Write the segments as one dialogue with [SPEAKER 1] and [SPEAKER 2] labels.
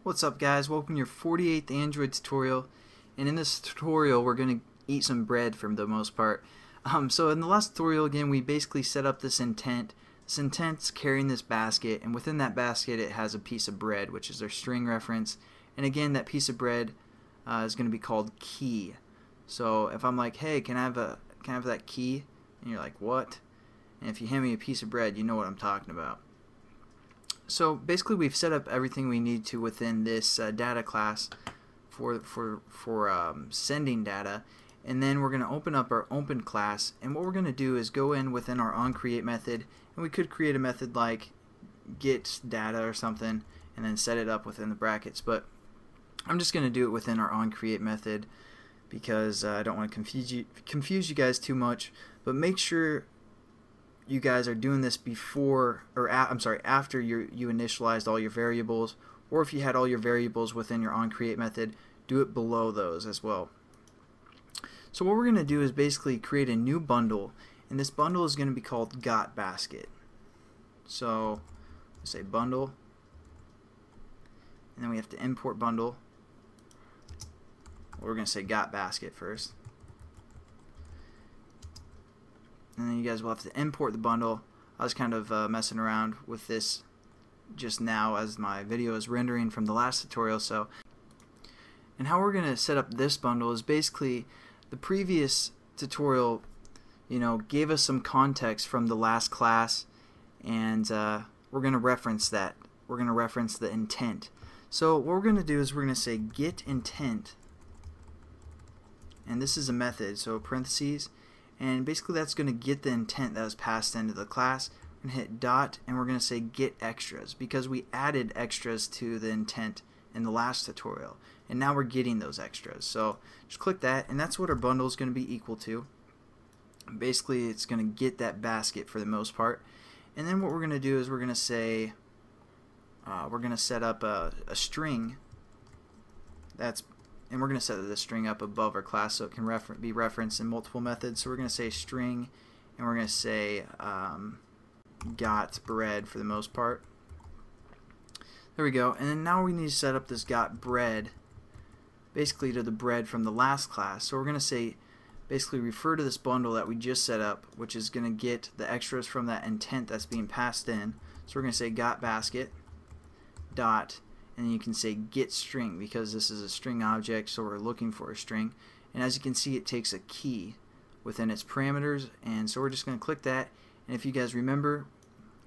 [SPEAKER 1] What's up guys, welcome to your 48th Android tutorial, and in this tutorial we're going to eat some bread for the most part. So in the last tutorial again we basically set up this intent. This intent's carrying this basket, and within that basket it has a piece of bread, which is our string reference, and again that piece of bread is going to be called key. So if I'm like, hey, can I have that key? And you're like, what? And if you hand me a piece of bread, you know what I'm talking about. So basically we've set up everything we need to within this data class for sending data, and then we're going to open up our open class, and what we're going to do is go in within our onCreate method, and we could create a method like get data or something and then set it up within the brackets, but I'm just going to do it within our onCreate method because I don't want to confuse you guys too much. But make sure you guys are doing this before, or after you initialized all your variables, or if you had all your variables within your onCreate method, do it below those as well. So what we're going to do is basically create a new bundle, and this bundle is going to be called got basket. So let's say bundle, and then we have to import bundle. We're going to say got basket first. And then you guys will have to import the bundle. I was kind of messing around with this just now as my video is rendering from the last tutorial. And how we're going to set up this bundle is basically the previous tutorial, gave us some context from the last class, and we're going to reference that. We're going to reference the intent. So what we're going to do is we're going to say get intent, and this is a method, so parentheses. And basically that's going to get the intent that was passed into the class. We're going to hit dot, and we're going to say get extras because we added extras to the intent in the last tutorial, and now we're getting those extras. So just click that, and that's what our bundle is going to be equal to. Basically it's going to get that basket for the most part. And then what we're going to do is we're going to say we're going to set up a string and we're going to set this string up above our class so it can be referenced in multiple methods. So we're going to say string, and we're going to say got bread for the most part. There we go. And then now we need to set up this got bread basically to the bread from the last class. So we're going to say basically refer to this bundle that we just set up, which is going to get the extras from that intent that's being passed in. So we're going to say got basket dot, and then you can say get string because this is a string object, so we're looking for a string. And as you can see, it takes a key within its parameters, and so we're just going to click that. And if you guys remember,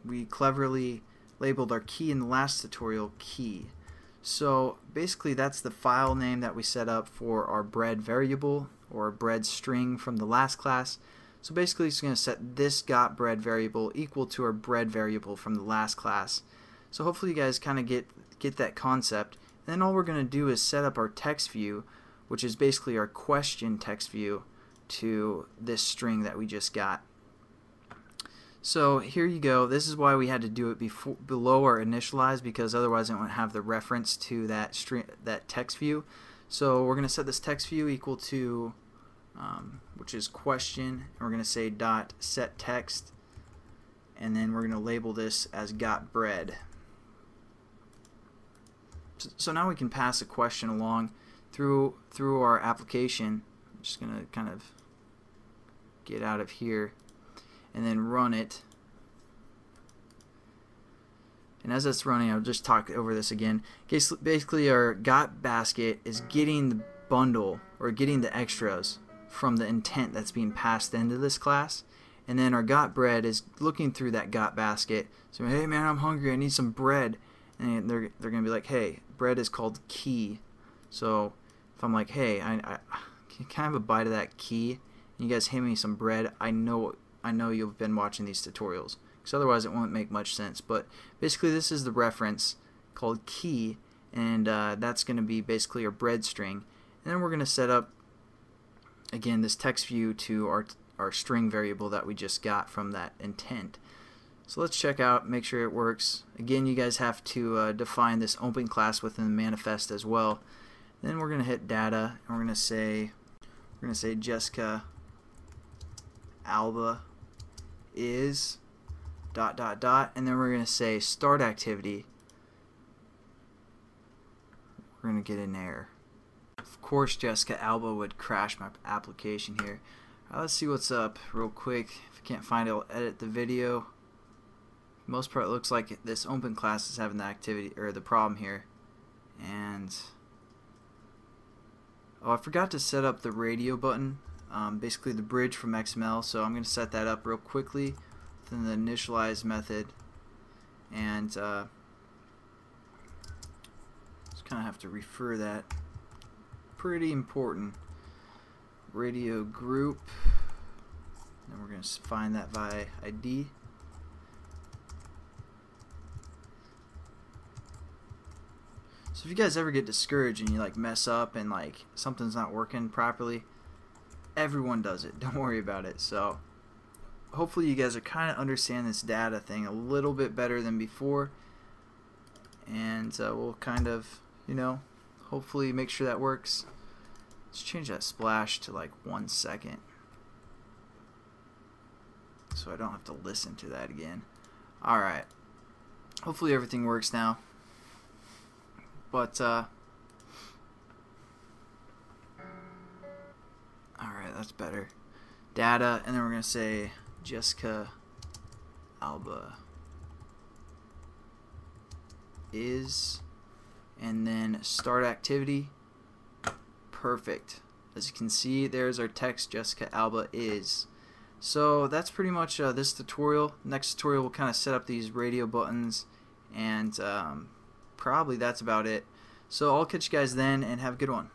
[SPEAKER 1] we cleverly labeled our key in the last tutorial key. So basically that's the file name that we set up for our bread variable or bread string from the last class. So basically it's going to set this got bread variable equal to our bread variable from the last class. So hopefully you guys kind of get that concept. And then all we're going to do is set up our text view, which is basically our question text view, to this string that we just got. So here you go. This is why we had to do it below our initialize, because otherwise it won't have the reference to that text view. So we're going to set this text view equal to which is question, and we're going to say dot set text, and then we're going to label this as got bread. So now we can pass a question along through our application. I'm just going to kind of get out of here and then run it. And as it's running, I'll just talk over this again. Basically our got basket is getting the bundle or getting the extras from the intent that's being passed into this class, and then our got bread is looking through that got basket. So hey man, I'm hungry, I need some bread. And they're going to be like, hey, bread is called key. So if I'm like, hey, can I have a bite of that key? And you guys hand me some bread, I know you've been watching these tutorials, because otherwise it won't make much sense. But basically this is the reference called key, and that's going to be basically our bread string. And then we're going to set up again this text view to our string variable that we just got from that intent. So let's check out, make sure it works. Again, you guys have to define this open class within the manifest as well. Then we're going to hit data, and we're going to say Jessica Alba is ... and then we're going to say start activity, we're going to get an error. Of course, Jessica Alba would crash my application here. Let's see what's up real quick. If I can't find it, I'll edit the video. For the most part, it looks like this open class is having the activity or the problem here. And oh, I forgot to set up the radio button, basically the bridge from XML. So I'm going to set that up real quickly within the initialize method, and just kind of have to refer that. Pretty important. Radio group, and we're going to find that by ID. So if you guys ever get discouraged and you like mess up and like something's not working properly, everyone does it. Don't worry about it. So hopefully you guys are kind of understand this data thing a little bit better than before, and we'll kind of, you know, hopefully make sure that works. Let's change that splash to like 1 second so I don't have to listen to that again. Alright, hopefully everything works now. But alright, that's better. Data, and then we're going to say Jessica Alba is, and then start activity. Perfect. As you can see, there's our text, Jessica Alba is. So that's pretty much this tutorial. Next tutorial we'll kind of set up these radio buttons, and probably that's about it. So I'll catch you guys then, and have a good one.